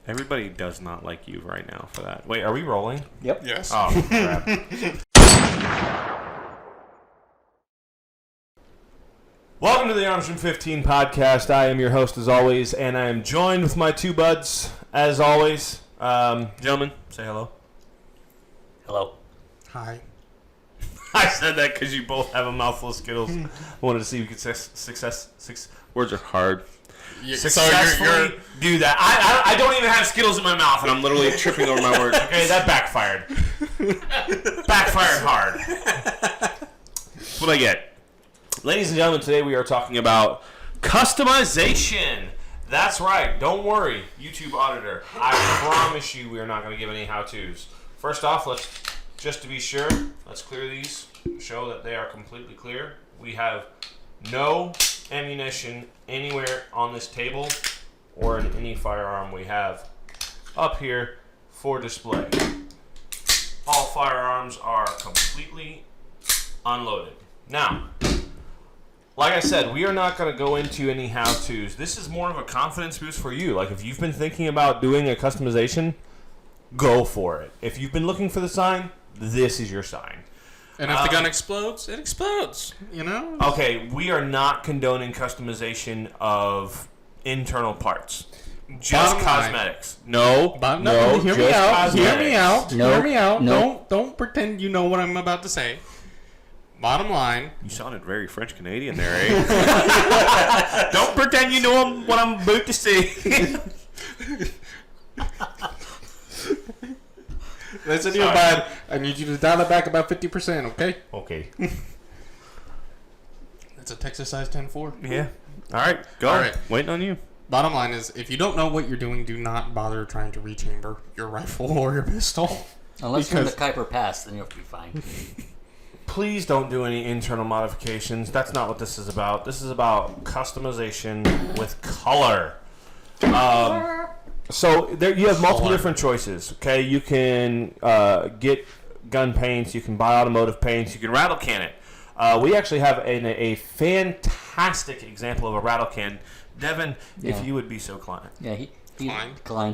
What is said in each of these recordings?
Everybody does not like you right now for that. Wait, are we rolling? Yep. Yes. Oh, crap. Welcome to the Arms from 15 podcast. I am your host as always, and I am joined with my two buds as always. Gentlemen, say hello. Hello. Hi. I said that because you both have a mouthful of Skittles. I wanted to see if we could words are hard. Yeah, Successfully do that. I don't even have Skittles in my mouth, and I'm literally tripping over my words. Okay, that backfired. Backfired hard. That's what I get. Ladies and gentlemen, today we are talking about customization. That's right. Don't worry, YouTube auditor. I promise you we are not going to give any how-tos. First off, just to be sure, let's clear these. Show that they are completely clear. We have no ammunition anywhere on this table or in any firearm we have up here for display. All firearms are completely unloaded. Now, like I said, we are not going to go into any how-tos. This is more of a confidence boost for you. Like, if you've been thinking about doing a customization, go for it. If you've been looking for the sign, this is your sign. And if the gun explodes, it explodes. You know? Okay, we are not condoning customization of internal parts. Just Bottom cosmetics. line. No, Hear just me out. cosmetics. Hear me out. Nope. Hear me out. Nope. Don't pretend you know what I'm about to say. Bottom line. You sounded very French Canadian there, eh? Don't pretend you know what I'm about to say. Listen here, bud. I need you to dial it back about 50%, okay? Okay. That's a Texas size 10-4. Yeah. All right, go. All right. Waiting on you. Bottom line is, if you don't know what you're doing, do not bother trying to rechamber your rifle or your pistol. Unless you're in the Kuiper Pass, then you'll be fine. Please don't do any internal modifications. That's not what this is about. This is about customization with color. So there you have multiple different choices. Okay, you can get gun paints, you can buy automotive paints, you can rattle can it. We actually have a fantastic example of a rattle can. Devin, if you would be so kind. Yeah, he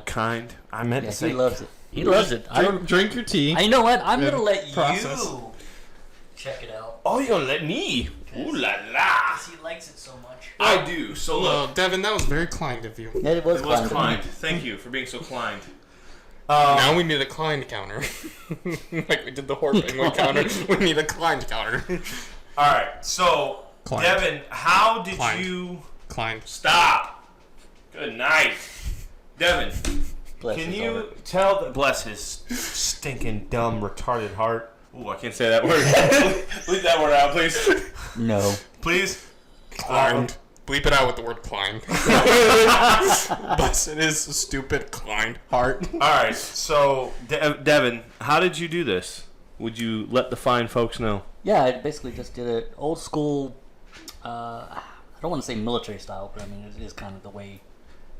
Kind. I meant to say. he loves it. He loves it. Drink your tea. I know what? I'm gonna let Process. you check it out. Oh, you're gonna let me? Ooh la la. He likes it so much. I do. So Well, look, Devin, that was very kind of you. Yeah, it was kind. Thank you for being so kind. Now we need a Klein counter. Like we did the Hort Penguin counter. We need a Klein counter. All right. So, Klein. Devin, how did Klein. you Klein. stop? Good night, Devin. Bless Can his you heart. tell that? Bless his stinking dumb retarded heart. Ooh, I can't say that word. Leave that word out, please. No. Please. Klein. Bleep it out with the word Klein. Bless his stupid Klein heart. All right. So, Devin, how did you do this? Would you let the fine folks know? Yeah, I basically just did it old school. I don't want to say military style, but I mean it is kind of the way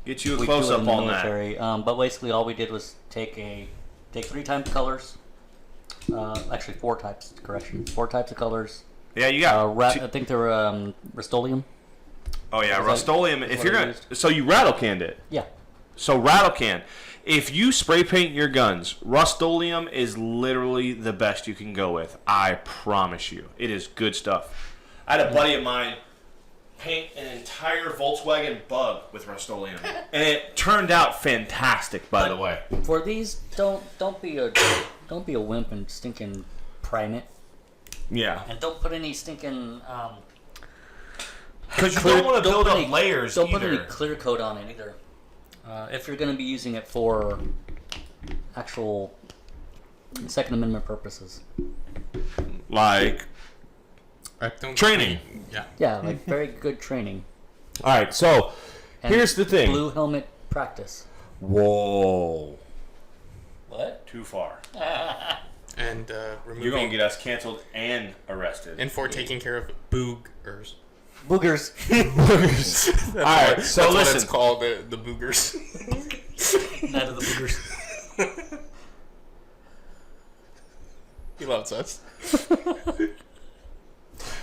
Get you a we close do it up in the on that. military. But basically, all we did was take 3 types of colors. Actually, 4 types. Correction, 4 types of colors. Yeah, you got. I think they were Rust-Oleum. Oh yeah, Is that Rust-Oleum. If what you're I gonna, used? so you rattle canned it. Yeah. So rattle can. If you spray paint your guns, Rust-Oleum is literally the best you can go with. I promise you, it is good stuff. I had a buddy of mine paint an entire Volkswagen Bug with Rust-Oleum, and it turned out fantastic. By the way, For these, don't be a wimp and stinking prime it, yeah, and don't put any stinking because you don't want to build up layers. Don't put any either. clear coat on it either. If you're going to be using it for actual Second Amendment purposes. Like training. Yeah. Yeah, like very good training. All right, so And here's the thing. Blue helmet practice. Whoa, What? too far. And You're removing gonna get us canceled and arrested. and for taking care of boogers. Boogers. All right, so That's what listen. it's called, the boogers. Night of the boogers. He loves us.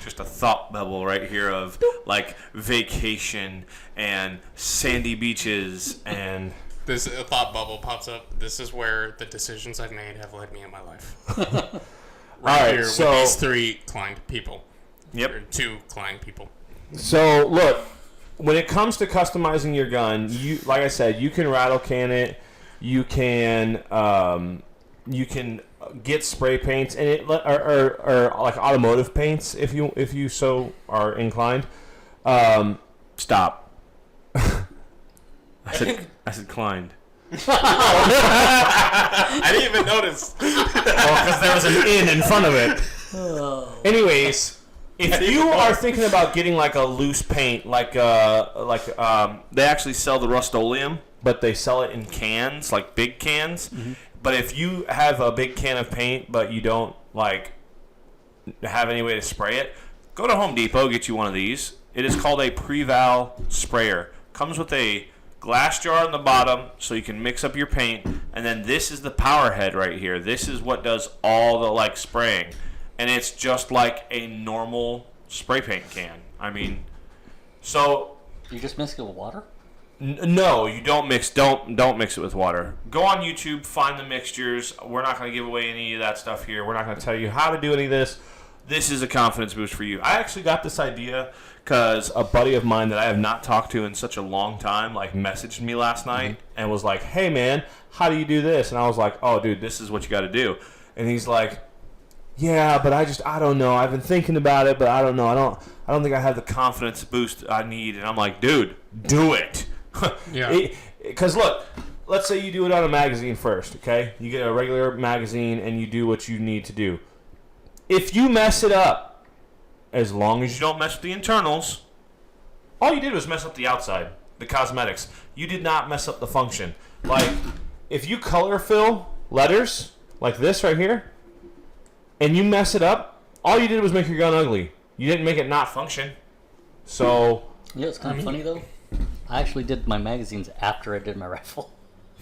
Just a thought bubble right here of like vacation and sandy beaches and This a thought bubble pops up. This is where the decisions I've made have led me in my life. Right, here so- with these 3 client people. Yep. Or 2 client people. So look, when it comes to customizing your gun, like I said, you can rattle can it. You can get spray paints and or like automotive paints if you so are inclined. Stop. I said inclined. I didn't even notice. Because there was an in front of it. Anyways, if you are thinking about getting like a loose paint, they actually sell the Rust-Oleum, but they sell it in cans, like big cans. Mm-hmm. But if you have a big can of paint, but you don't like have any way to spray it, go to Home Depot, get you one of these. It is called a Preval sprayer. Comes with a glass jar on the bottom so you can mix up your paint, and then this is the power head right here. This is what does all the like spraying, and it's just like a normal spray paint can. I mean, so You just mix it with water? no, you don't mix. Don't mix it with water. Go on YouTube, find the mixtures. We're not going to give away any of that stuff here. We're not going to tell you how to do any of this. This is a confidence boost for you. I actually got this idea because a buddy of mine that I have not talked to in such a long time like messaged me last night and was like, "Hey man, how do you do this?" And I was like, "Oh dude, this is what you got to do." And he's like, "Yeah, but I don't know. I've been thinking about it, but I don't know. I don't think I have the confidence boost I need." And I'm like, "Dude, do it." Yeah. Because look, let's say you do it on a magazine first, okay? You get a regular magazine and you do what you need to do. If you mess it up, as long as you don't mess with the internals, all you did was mess up the outside, the cosmetics. You did not mess up the function. Like, if you color fill letters, like this right here, and you mess it up, all you did was make your gun ugly. You didn't make it not function. So... You know, it's kind of funny, though. I actually did my magazines after I did my rifle.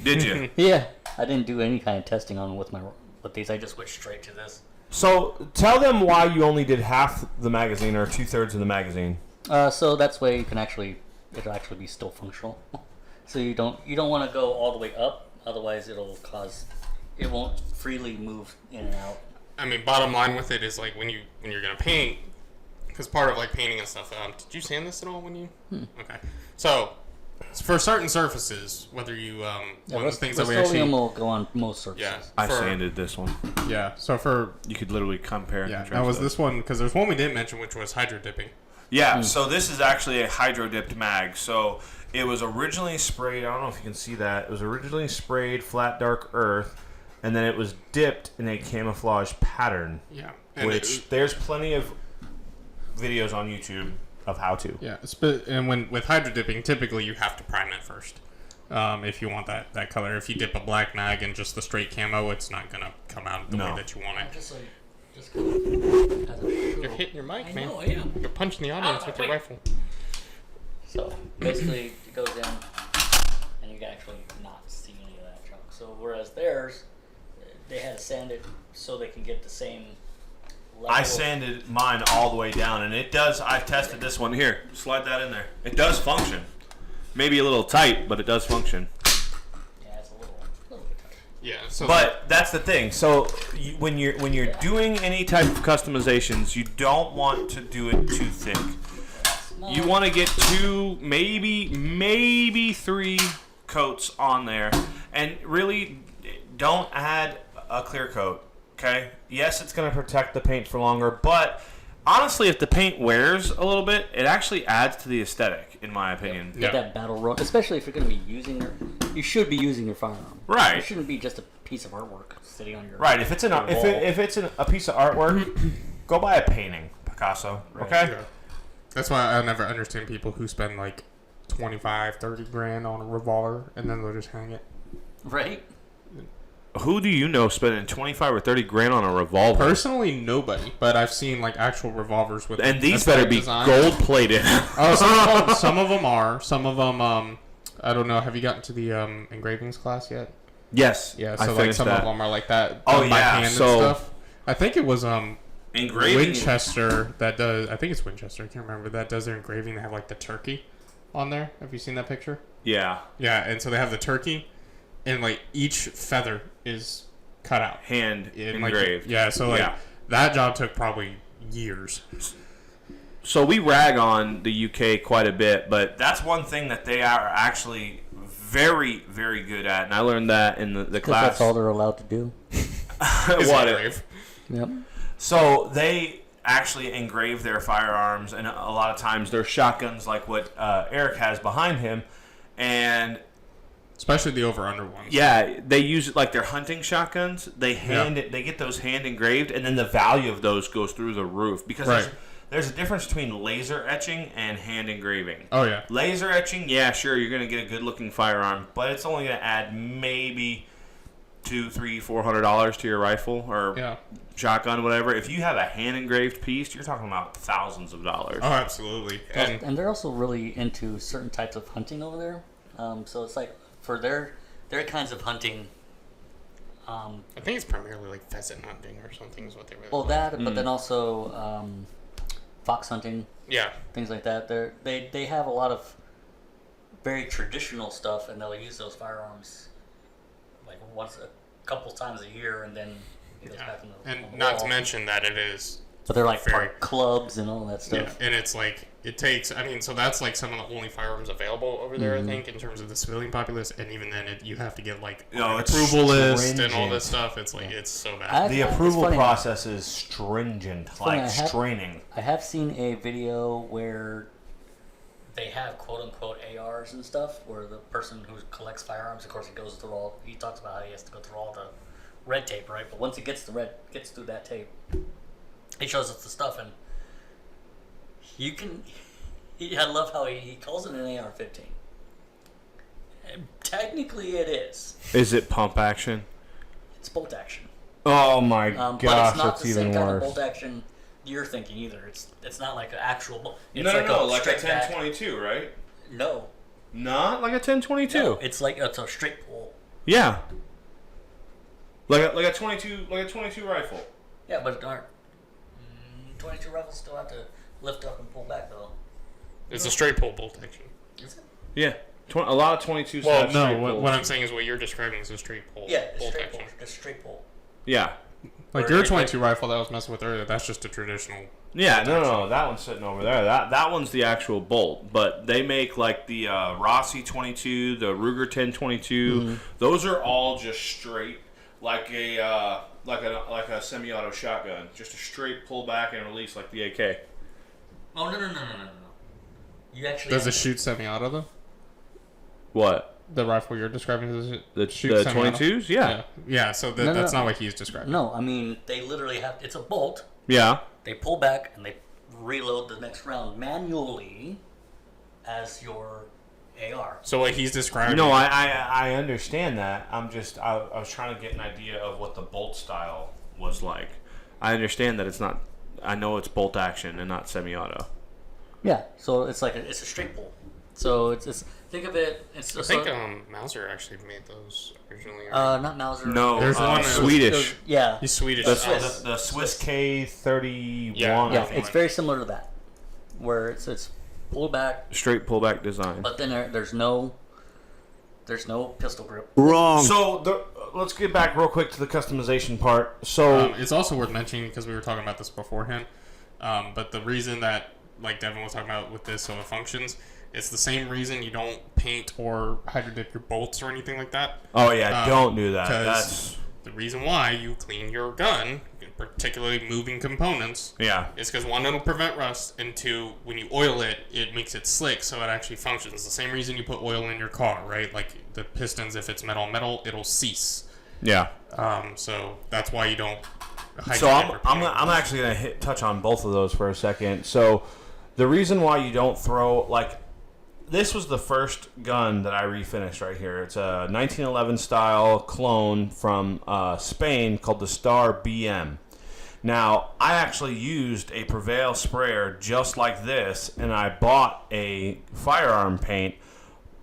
Did you? Yeah. I didn't do any kind of testing on with these. I just went straight to this. So, tell them why you only did half the magazine or 2/3 of the magazine. So that's way you can it'll actually be still functional. So you don't want to go all the way up, otherwise it won't freely move in and out. I mean, bottom line with it is like when you're gonna paint, because part of like painting and stuff. Did you sand this at all when you? Okay, so for certain surfaces, whether you one of the things that we actually Rust-Oleum will go on most surfaces. yeah, I sanded this one. Yeah, so for You could literally compare and yeah, contrast that was those. this one because there's one we didn't mention, which was hydro dipping. Yeah, so this is actually a hydro-dipped mag. So it was originally sprayed, I don't know if you can see that, it was originally sprayed flat dark earth, and then it was dipped in a camouflage pattern, Yeah, which there's plenty of videos on YouTube of how to. yeah, and with hydro dipping, typically you have to prime it first. If you want that color. If you dip a black mag in just the straight camo, it's not gonna come out the way that you want it. Just kind of as a You're hitting your mic, I man. know, I am. You're punching the audience with your rifle. So basically, it goes in, and you can actually not see any of that junk. So whereas theirs, they had to sand it so they can get the same level. I sanded mine all the way down, and it does. I've tested this one here. Slide that in there. It does function. Maybe a little tight, but it does function. Yeah, it's a little bit tight. Yeah. So But that's the thing. So when you're doing any type of customizations, you don't want to do it too thick. You want to get 2, maybe 3 coats on there, and really don't add a clear coat. Okay? Yes, it's going to protect the paint for longer, but honestly, if the paint wears a little bit, it actually adds to the aesthetic, in my opinion. Get that battle road, especially if you're going to be using you should be using your firearm. Right. It shouldn't be just a piece of artwork sitting on your Right. If it's a piece of artwork, go buy a painting, Picasso. Okay. Yeah. That's why I never understand people who spend like 25, 30 grand on a revolver and then they'll just hang it. Right. Who do you know spending 25 or 30 grand on a revolver? Personally, nobody. But I've seen like actual revolvers with And these aesthetic better be design. gold plated. Oh, some of them are. Some of them, I don't know. Have you gotten to the engravings class yet? Yes. Yeah. I So like finished some that. of them are like that. Oh, done by yeah, hand so- and stuff. I think it was Engraving. Winchester that does. I think it's Winchester. I can't remember. That does their engraving. They have like the turkey. on there. Have you seen that picture? Yeah. Yeah, and so they have the turkey, and like each feather is cut out, Hand and, engraved. Like, yeah, so like that job took probably years. So we rag on the UK quite a bit, but that's one thing that they are actually very, very good at, and I learned that in the class. That's all they're allowed to do. What? Yep. So they actually engrave their firearms, and a lot of times they're shotguns like what Eric has behind him, and especially the over-under ones. yeah, they use it like they're hunting shotguns. They they get those hand engraved, and then the value of those goes through the roof because there's a difference between laser etching and hand engraving. Oh yeah, laser etching, yeah, sure, you're gonna get a good-looking firearm, but it's only gonna add maybe $200-$400 to your rifle or shotgun, whatever. If you have a hand engraved piece, you're talking about thousands of dollars. Oh, absolutely. And they're also really into certain types of hunting over there. So it's like for their kinds of hunting. I think it's primarily like pheasant hunting or something is what they really. Well, that, but then also fox hunting. Yeah. Things like that. They have a lot of very traditional stuff, and they'll use those firearms like once a couple times a year, and then it goes back in the and on the not wall. to mention that it is. But they're like very clubs and all that stuff. Yeah, and it's like it takes. I mean, so that's like some of the only firearms available over there. I think in terms of the civilian populace, and even then, you have to get like an approval list and all this stuff. It's like it's so bad. The approval process is stringent, like straining. I have seen a video where they have quote unquote ARs and stuff, where the person who collects firearms, of course, he talks about how he has to go through all the red tape, right? But once he gets through that tape, he shows us the stuff, and I love how he calls it an AR-15. And technically, it is. Is it pump action? It's bolt action. Oh my gosh, but it's not that's the even same kind of worse. bolt action you're thinking either. It's not like an actual bolt. It's No, like a straight back. 1022, right? No. Not like a 1022. No, it's a straight pull. Yeah. Like a 22 rifle. Yeah, but 22 rifles still have to lift up and pull back though. It's a straight pull bolt action. Is it? Yeah. A lot of 22s Well, have no. straight pulls. What I'm saying is what you're describing is a straight pull. Yeah, it's bolt straight action. pull. It's straight pull. Yeah. Like your 22 rifle that I was messing with earlier, that's just a traditional. Yeah, no, that one's sitting over there. That one's the actual bolt, but they make like the Rossi 22, the Ruger 1022. Mm-hmm. Those are all just straight, like a semi-auto shotgun, just a straight pull back and release like the AK. Oh no! You actually does it shoot semi-auto though? What? The rifle you're describing does it the shoot semi-auto? 22s? Yeah. Yeah. So that's not what he's describing. No, I mean they literally have. It's a bolt. Yeah. They pull back and they reload the next round manually as your AR. So what he's describing. No, I understand that. I was trying to get an idea of what the bolt style was like. I understand that it's not. I know it's bolt action and not semi-auto. Yeah, so it's like it's a straight pull. So it's think of it. I think Mauser actually made those originally. Not Mauser. No, there's one Swedish. Yeah, he's Swedish. The Swiss K31. Yeah, it's very similar to that, where it's pull back, straight pullback design. But then there's no pistol grip. Wrong. So let's get back real quick to the customization part. So it's also worth mentioning because we were talking about this beforehand. But the reason that, like Devin was talking about with this, so it functions, it's the same reason you don't paint or hydro dip your bolts or anything like that. Oh yeah, don't do that. That's the reason why you clean your gun, particularly moving components. Yeah, it's because one, it'll prevent rust, and two, when you oil it, it makes it slick, so it actually functions. It's the same reason you put oil in your car, right? Like the pistons, if it's metal, it'll cease. Yeah. So that's why you don't. So I'm actually gonna touch on both of those for a second. So the reason why you don't throw this was the first gun that I refinished right here. It's a 1911 style clone from Spain called the Star BM. Now, I actually used a Prevail sprayer just like this, and I bought a firearm paint,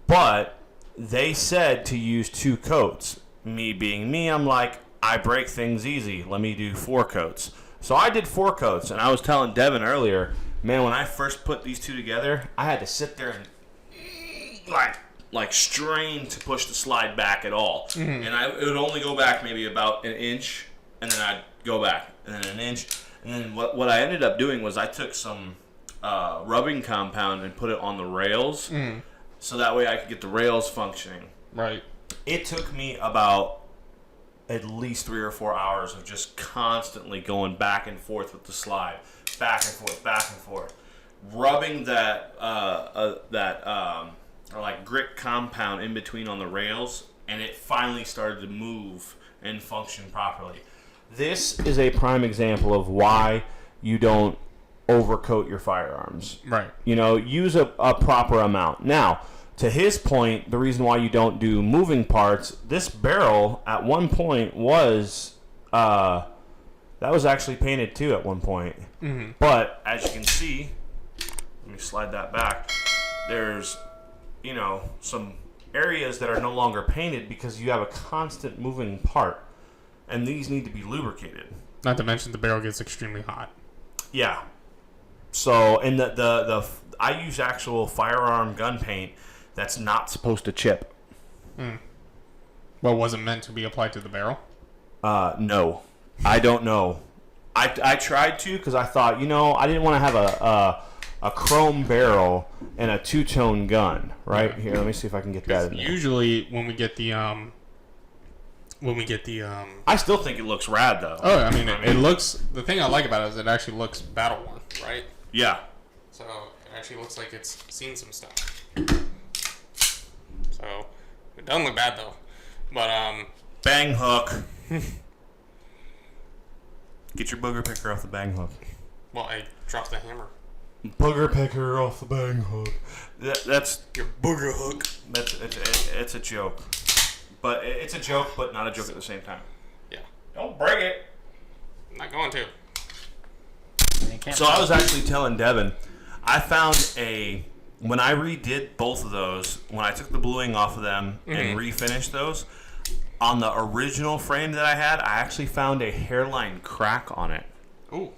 but they said to use 2 coats. Me being me, I'm like, I break things easy. Let me do 4 coats. So I did 4 coats, and I was telling Devin earlier, man, when I first put these two together, I had to sit there and like strain to push the slide back at all. And it would only go back maybe about an inch, and then I'd go back, and then an inch. And then what I ended up doing was I took some rubbing compound and put it on the rails, so that way I could get the rails functioning. Right. It took me about at least 3 or 4 hours of just constantly going back and forth with the slide, back and forth, rubbing that or like grit compound in between on the rails, and it finally started to move and function properly. This is a prime example of why you don't overcoat your firearms. Right. You know, use a proper amount. Now, to his point, the reason why you don't do moving parts, this barrel at one point was that was actually painted too at one point. But as you can see, let me slide that back. There's, you know, some areas that are no longer painted because you have a constant moving part, and these need to be lubricated. Not to mention the barrel gets extremely hot. Yeah. So, and the I use actual firearm gun paint that's not supposed to chip. Well, was it meant to be applied to the barrel? No. I don't know. I tried to because I thought, you know, I didn't want to have a chrome barrel and a two-tone gun. Right? Here, let me see if I can get that in there. Usually when we get the I still think it looks rad though. Oh, I mean, it looks, the thing I like about it is it actually looks battle worn, right? Yeah. So it actually looks like it's seen some stuff. So it doesn't look bad though. But Bang hook. Get your booger picker off the bang hook. well, I dropped the hammer. Booger picker off the bang hook. That's Your booger hook. it's a joke. But it's a joke, but not a joke at the same time. Yeah. Don't break it. I'm not going to. So I was actually telling Devin, I found when I redid both of those, when I took the bluing off of them and refinished those, on the original frame that I had, I actually found a hairline crack on it. Ooh.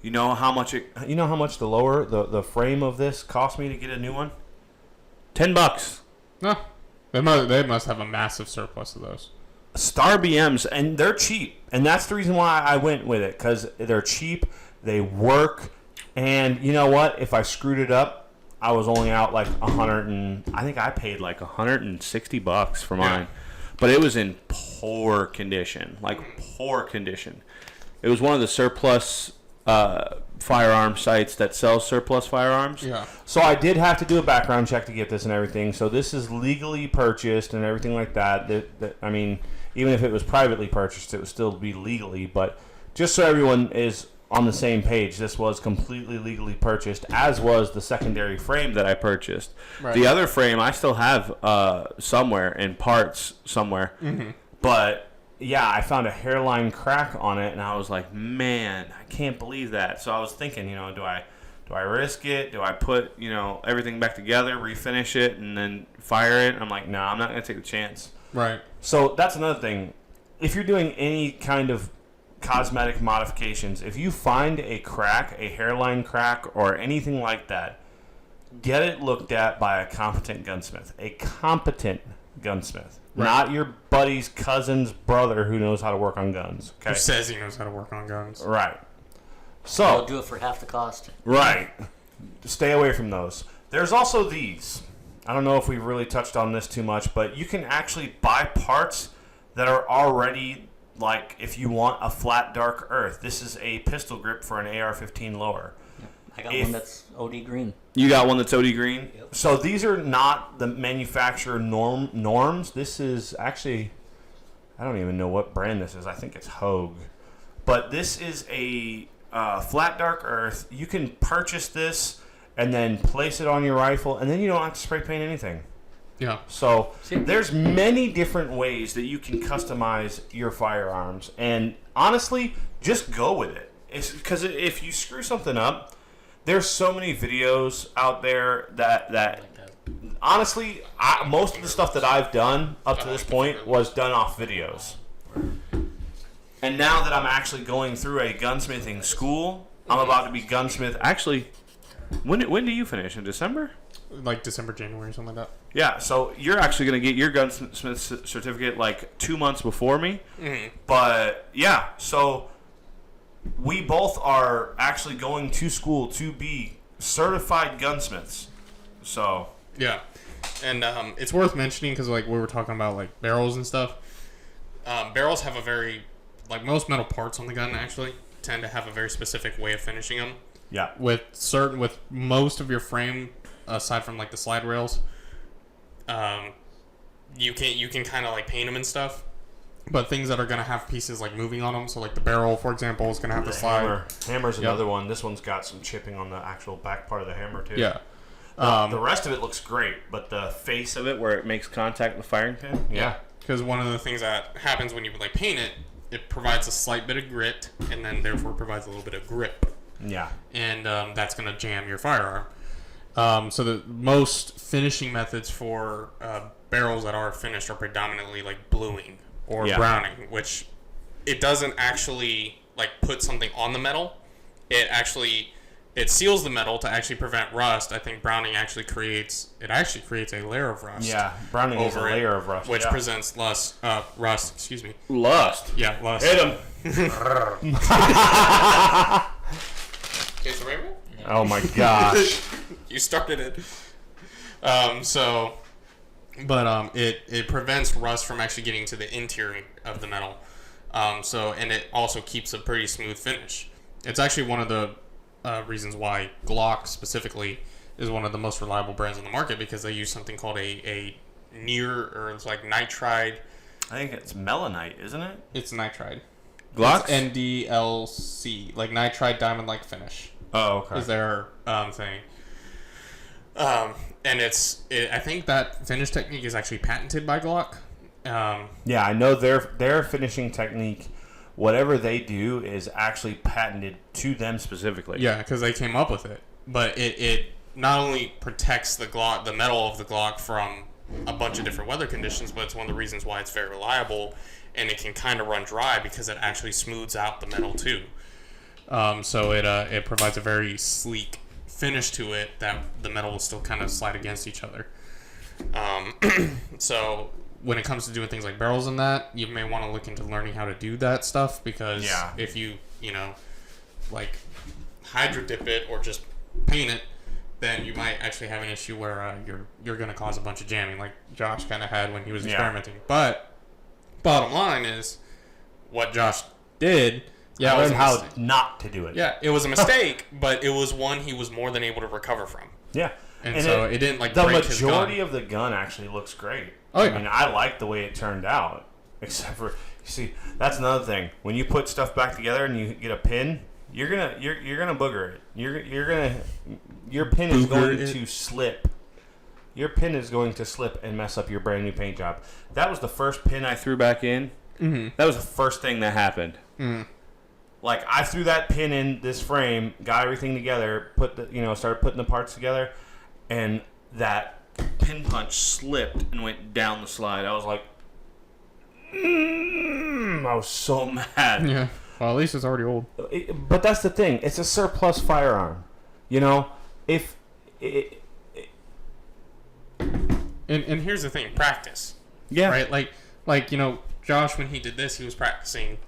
You know how much the lower the frame of this cost me to get a new one? $10. No. They must have a massive surplus of those. Star BMs, and they're cheap, and that's the reason why I went with it, because they're cheap, they work, and you know what? If I screwed it up, I was only out like I think I paid like $160 for mine, but it was in poor condition, It was one of the surplus firearm sites that sells surplus firearms. Yeah. So I did have to do a background check to get this and everything. So this is legally purchased and everything like that. I mean, even if it was privately purchased, it would still be legally. But just so everyone is on the same page, this was completely legally purchased, as was the secondary frame that I purchased. Right. The other frame I still have somewhere in parts somewhere. But yeah, I found a hairline crack on it, and I was like, man, I can't believe that. So I was thinking, you know, do I risk it? Do I put, you know, everything back together, refinish it, and then fire it? And I'm like, no, I'm not going to take the chance. Right. So that's another thing. If you're doing any kind of cosmetic modifications, if you find a crack, a hairline crack, or anything like that, get it looked at by a competent gunsmith. A competent gunsmith. Right. Not your buddy's cousin's brother who knows how to work on guns. Okay? Who says he knows how to work on guns. Right. So I'll do it for half the cost. Right. Stay away from those. There's also these. I don't know if we've really touched on this too much, but you can actually buy parts that are already, like, if you want a flat dark earth. This is a pistol grip for an AR-15 lower. I got one that's OD green. You got one that's OD green? Yep. So these are not the manufacturer norms. This is actually, I don't even know what brand this is. I think it's Hogue. But this is a flat dark earth. You can purchase this and then place it on your rifle, and then you don't have to spray paint anything. Yeah. So there's many different ways that you can customize your firearms. And honestly, just go with it. It's because if you screw something up, there's so many videos out there that honestly, most of the stuff that I've done up to this point was done off videos. And now that I'm actually going through a gunsmithing school, I'm about to be gunsmith. Actually, when do you finish? In December? like December, January, something like that. Yeah, so you're actually going to get your gunsmith certificate like 2 months before me. Mm-hmm. But yeah, so we both are actually going to school to be certified gunsmiths. So yeah, and it's worth mentioning because like we were talking about like barrels and stuff. Barrels have a very, like most metal parts on the gun actually tend to have a very specific way of finishing them. yeah, With most of your frame, aside from like the slide rails, you can kind of like paint them and stuff. But things that are gonna have pieces like moving on them, so like the barrel, for example, is gonna have the slide. Hammer's another one. This one's got some chipping on the actual back part of the hammer too. Yeah. The rest of it looks great, but the face of it, where it makes contact with the firing pin, Yeah. Because one of the things that happens when you like paint it, it provides a slight bit of grit, and then therefore provides a little bit of grip. yeah, And that's gonna jam your firearm. So the most finishing methods for barrels that are finished are predominantly like bluing or browning, which it doesn't actually like put something on the metal. It seals the metal to actually prevent rust. I think browning actually creates a layer of rust. Yeah, browning is a layer of rust, which presents rust. Excuse me. Lust. Yeah, lust. Hit him. Chase the rainbow? Oh my gosh. You started it. It prevents rust from actually getting to the interior of the metal. And it also keeps a pretty smooth finish. It's actually one of the reasons why Glock specifically is one of the most reliable brands on the market, because they use something called a it's like nitride. I think it's melanite, isn't it? It's nitride. Glock? NDLC, like nitride diamond-like finish. Oh, okay. Is their thing. And I think that finish technique is actually patented by Glock. Yeah, I know their finishing technique, whatever they do, is actually patented to them specifically. Yeah, because they came up with it. But it not only protects the metal of the Glock from a bunch of different weather conditions, but it's one of the reasons why it's very reliable, and it can kind of run dry because it actually smooths out the metal too. So it provides a very sleek finish to it that the metal will still kind of slide against each other. So when it comes to doing things like barrels and that, you may want to look into learning how to do that stuff, because if you like hydro dip it or just paint it, then you might actually have an issue where you're going to cause a bunch of jamming, like Josh kind of had when he was experimenting. But bottom line is, what Josh did, I learned how not to do it. Yeah, it was a mistake, but it was one he was more than able to recover from. Yeah. And so it didn't like the break his gun. The majority of the gun actually looks great. Oh, yeah. I mean, I like the way it turned out, except for, you see, that's another thing. When you put stuff back together and you get a pin, you're gonna booger it. Your pin is going to slip. Your pin is going to slip and mess up your brand new paint job. That was the first pin I threw back in. Mm-hmm. That was the first thing that happened. Mm-hmm. Like, I threw that pin in this frame, got everything together, started putting the parts together, and that pin punch slipped and went down the slide. I was like, I was so mad. Yeah. Well, at least it's already old. But that's the thing. It's a surplus firearm. If And here's the thing, practice. Yeah. Right? Like Josh, when he did this, he was practicing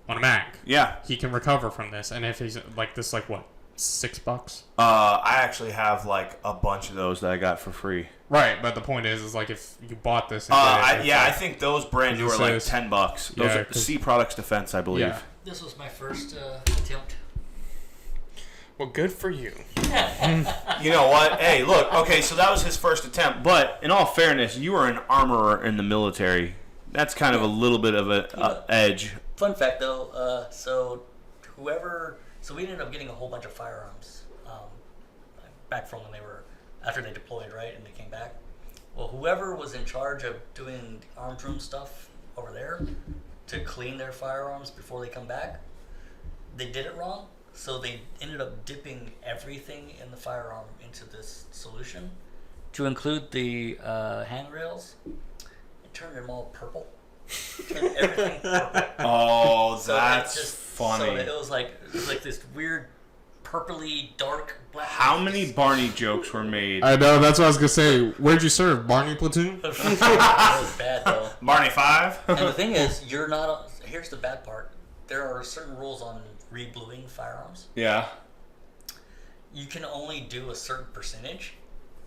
on a Mac. Yeah. He can recover from this. And if he's like this, like what, $6? I actually have like a bunch of those that I got for free. Right, but the point is like if you bought this. I think those brand new are like $10. Those are C Products Defense, I believe. Yeah. This was my first attempt. Well, good for you. You know what? Hey, look. Okay, so that was his first attempt. But in all fairness, you were an armorer in the military. That's kind of a little bit of an edge. Fun fact, though. So we ended up getting a whole bunch of firearms back from when after they deployed, right, and they came back. Well, whoever was in charge of doing the arms room stuff over there to clean their firearms before they come back, they did it wrong. So they ended up dipping everything in the firearm into this solution to include the handrails. It turned them all purple. Turned everything purple. Oh, So that's funny. So it was like this weird purpley dark black. How many Barney jokes were made? I know, that's what I was going to say. Where'd you serve? Barney Platoon? That was bad though. Barney 5? And the thing is, you're not. Here's the bad part. There are certain rules on rebluing firearms. Yeah. You can only do a certain percentage,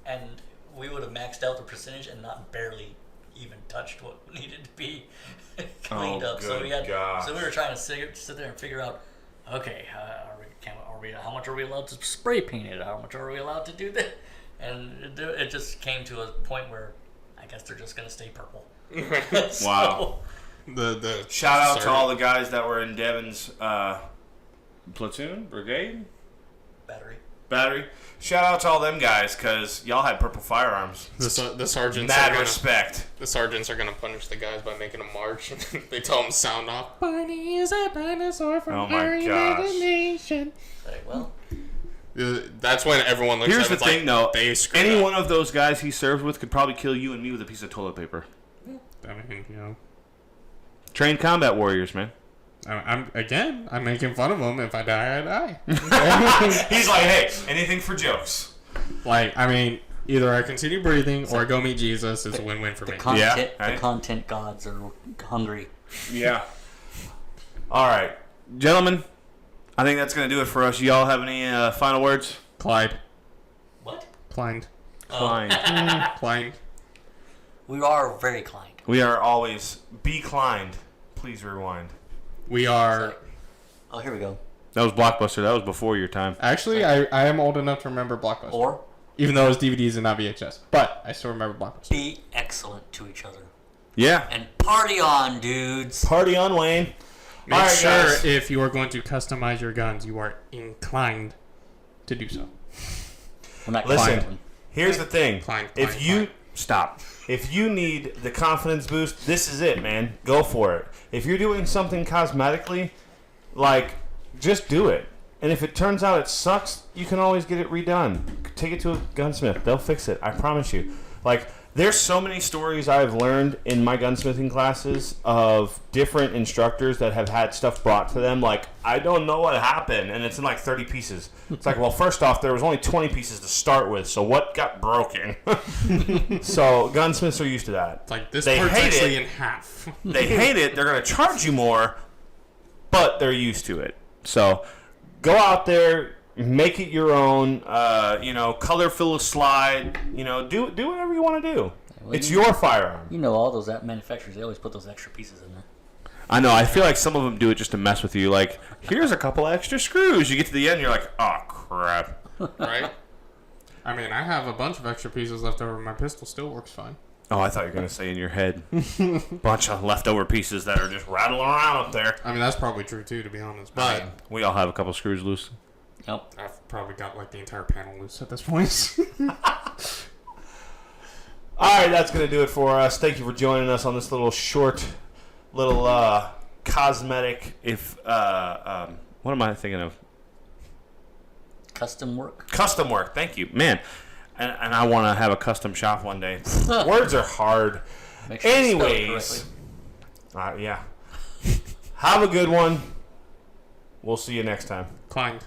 and we would have maxed out the percentage and not barely even touched what needed to be cleaned up. So we were trying to sit there and figure out, okay, how much are we allowed to spray paint it? How much are we allowed to do that? And it just came to a point where I guess they're just gonna stay purple. Wow. The Shout out to all the guys that were in Devin's platoon, brigade, battery. Shout out to all them guys, because y'all had purple firearms. The sergeants. Mad respect. The sergeants are gonna punish the guys by making them march. They tell them sound off. Barney is a dinosaur from our imagination. Like, well, that's when everyone looks. Here's at the it thing, like, though. Any one of those guys he served with could probably kill you and me with a piece of toilet paper. I mean, you know. Trained combat warriors, man. I'm making fun of them. If I die, I die. He's like, hey, anything for jokes. Like, I mean, either I continue breathing or I go meet Jesus. It's a win-win for me. The content gods are hungry. Yeah. All right, gentlemen. I think that's gonna do it for us. Y'all have any final words? Clyde. What? Climbed. Climbed. We are very climbed. We are always be-climbed. Please rewind. We are... Oh, here we go. That was Blockbuster. That was before your time. Actually, I am old enough to remember Blockbuster. Or? Even though it was DVDs and not VHS. But I still remember Blockbuster. Be excellent to each other. Yeah. And party on, dudes. Party on, Wayne. Make sure guys, if you are going to customize your guns, you are inclined to do so. Listen, here's the thing. Stop. If you need the confidence boost, this is it, man. Go for it. If you're doing something cosmetically, like, just do it. And if it turns out it sucks, you can always get it redone. Take it to a gunsmith. They'll fix it. I promise you. Like, there's so many stories I've learned in my gunsmithing classes of different instructors that have had stuff brought to them. Like, I don't know what happened, and it's in like 30 pieces. It's like, well, first off, there was only 20 pieces to start with, so what got broken? So gunsmiths are used to that. It's like, this part's actually in half. They hate it. They're going to charge you more, but they're used to it. So go out there. Make it your own, color fill a slide, do whatever you want to do. Well, it's your firearm. You know, all those manufacturers, they always put those extra pieces in there. I know. I feel like some of them do it just to mess with you. Like, here's a couple extra screws. You get to the end, you're like, oh, crap. Right? I mean, I have a bunch of extra pieces left over. My pistol still works fine. Oh, I thought you were going to say in your head. Bunch of leftover pieces that are just rattling around up there. I mean, that's probably true, too, to be honest. But we all have a couple screws loose. Yep. I've probably got like the entire panel loose at this point. All right, that's going to do it for us. Thank you for joining us on this little cosmetic. What am I thinking of? Custom work. Custom work. Thank you, man. And I want to have a custom shop one day. Words are hard. Make sure anyways, yeah. Have a good one. We'll see you next time. Climbed.